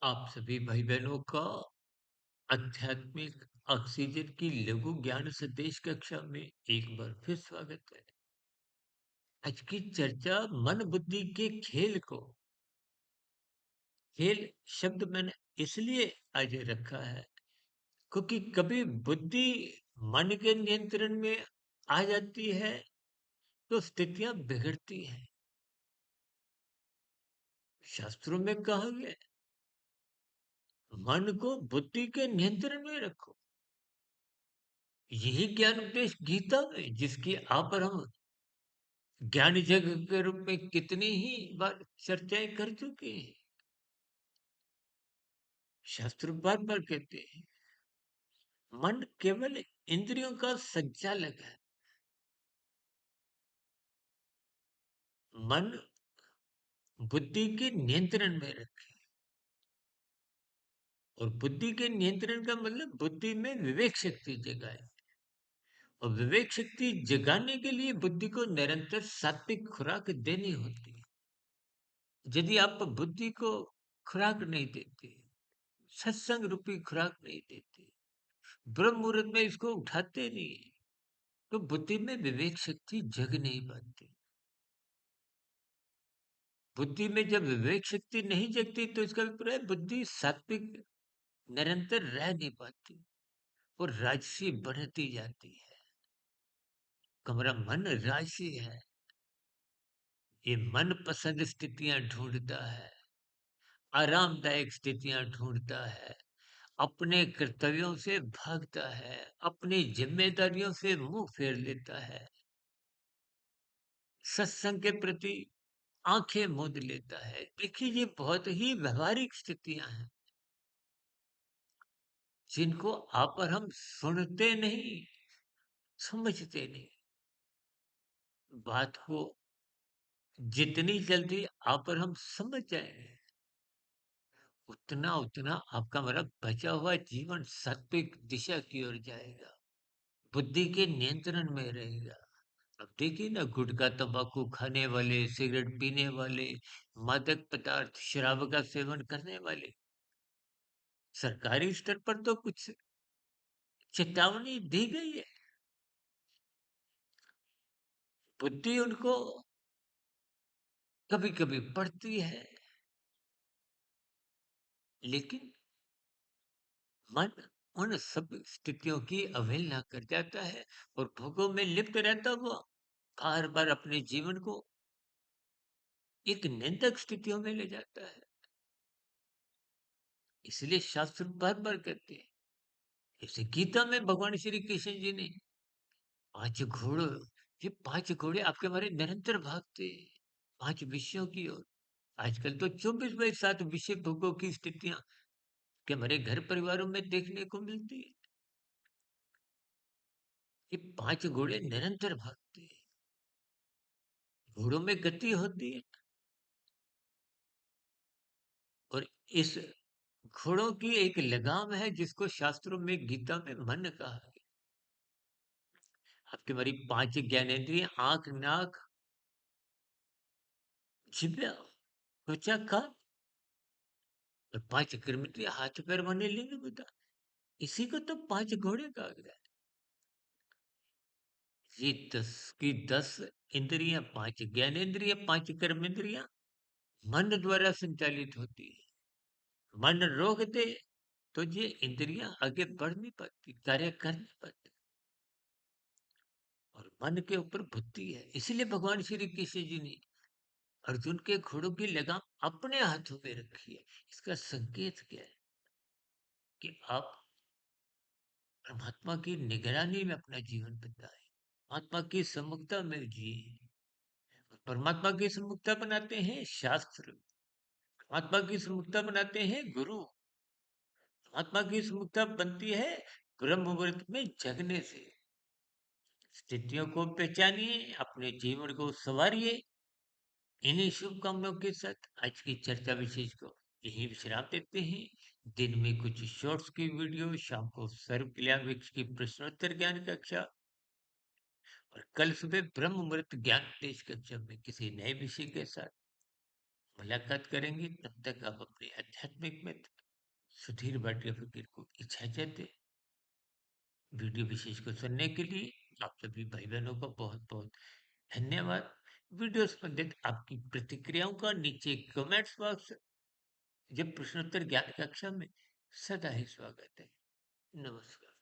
आप सभी भाई बहनों का आध्यात्मिक ऑक्सीजन की लघु ज्ञान संदेश कक्षा में एक बार फिर स्वागत है। आज की चर्चा मन बुद्धि के खेल को खेल शब्द मैंने इसलिए आज रखा है क्योंकि कभी बुद्धि मन के नियंत्रण में आ जाती है तो स्थितियां बिगड़ती हैं। शास्त्रों में कहा गया है, मन को बुद्धि के नियंत्रण में रखो। यही ज्ञान उपदेश गीता में जिसकी आप और हम ज्ञान जग के रूप में कितनी ही बार चर्चाएं कर चुके हैं। शास्त्र बार बार कहते हैं मन केवल इंद्रियों का संचालक है। मन बुद्धि के नियंत्रण में रखे। और बुद्धि के नियंत्रण का मतलब बुद्धि में विवेक शक्ति जगाए। और विवेक शक्ति जगाने के लिए बुद्धि को निरंतर सात्विक खुराक देनी होती है। यदि आप बुद्धि को खुराक नहीं देते, सत्संग रूपी खुराक नहीं देते, ब्रह्म मुहूर्त में इसको उठाते नहीं, तो बुद्धि में विवेक शक्ति जग नहीं पाती। बुद्धि में जब विवेक शक्ति नहीं जगती तो इसका अभिप्राय बुद्धि सात्विक निरंतर रह नहीं पाती और राजसी बढ़ती जाती है। हमारा मन राजसी है। ये मन पसंद स्थितियां ढूंढता है, आरामदायक स्थितियां ढूंढता है, अपने कर्तव्यों से भागता है, अपनी जिम्मेदारियों से मुंह फेर लेता है, सत्संग के प्रति आंखें मूंद लेता है। देखिए ये बहुत ही व्यवहारिक स्थितियां हैं जिनको आप और हम सुनते नहीं, समझते नहीं। बात को जितनी जल्दी आप और हम समझ जाएंगे उतना उतना आपका मेरा बचा हुआ जीवन सात्विक दिशा की ओर जाएगा, बुद्धि के नियंत्रण में रहेगा। अब देखिए ना, गुटखा तंबाकू खाने वाले, सिगरेट पीने वाले, मादक पदार्थ शराब का सेवन करने वाले, सरकारी स्तर पर तो कुछ चेतावनी दी गई है। बुद्धि उनको कभी कभी पड़ती है, लेकिन मन उन सब स्थितियों की अवहेलना कर जाता है और भोगों में लिप्त रहता हुआ बार बार अपने जीवन को एक निंदक स्थितियों में ले जाता है। इसलिए शास्त्र बार बार कहते हैं, जैसे गीता में भगवान श्री कृष्ण जी ने पांच घोड़ों ये पांच घोड़े आपके हमारे निरंतर भागते हैं पांच विषयों की ओर। आजकल तो 24/7 विषय भोगों की स्थितियां कि हमारे घर परिवारों में देखने को मिलती है। ये पांच घोड़े निरंतर भागते हैं, घोड़ों में गति होती है। और इस घोड़ों की एक लगाम है जिसको शास्त्रों में गीता में मन कहा है। आपकी हमारी पांच ज्ञानेंद्रिय आंख नाक जिह्वा त्वचा का और पांच कर्मेंद्रिय हाथ पैर माने लिंग बता। इसी को तो पांच घोड़े कहा गया है। ये 10 की 10 इंद्रियां, पांच ज्ञानेंद्रिय, पांच कर्मेंद्रियां मन द्वारा संचालित होती है। मन रोक दे तो ये इंद्रियां आगे बढ़ नहीं पाती, कार्य कर नहीं पाती। और मन के ऊपर बुद्धि है। इसीलिए भगवान श्री कृष्ण जी ने अर्जुन के घोड़ों की लगाम अपने हाथों में रखी है। इसका संकेत क्या है कि आप परमात्मा की निगरानी में अपना जीवन बिताए, परमात्मा की सम्मुखता में जिए। परमात्मा की सम्मुखता बनाते हैं शास्त्र, परमात्मा की सम्मुखता बनाते हैं गुरु, परमात्मा की सम्मुखता बनती है ब्रह्म मुहूर्त में जगने से। स्थितियों को पहचानिए, अपने जीवन को संवारिए। इन्हीं शुभकामनाओं के साथ आज की चर्चा विशेष को यही विश्राम देते हैं। दिन में कुछ शॉर्ट्स की वीडियो, शाम को सर्व कल्याण वृक्ष की प्रश्नोत्तर ज्ञान कक्षा और कल सुबह ब्रह्म मुहूर्त ज्ञान उपदेश कक्षा में किसी नए विषय के साथ मुलाकात करेंगे। तब तक आप अपने आध्यात्मिक में सुधीर भाटिया फकीर को इजाजत है। वीडियो विशेष को सुनने के लिए आप सभी भाई बहनों का बहुत बहुत धन्यवाद। वीडियो संबंधित आपकी प्रतिक्रियाओं का नीचे कमेंट्स बॉक्स, जब प्रश्नोत्तर ज्ञान कक्षा में सदा ही स्वागत है। नमस्कार।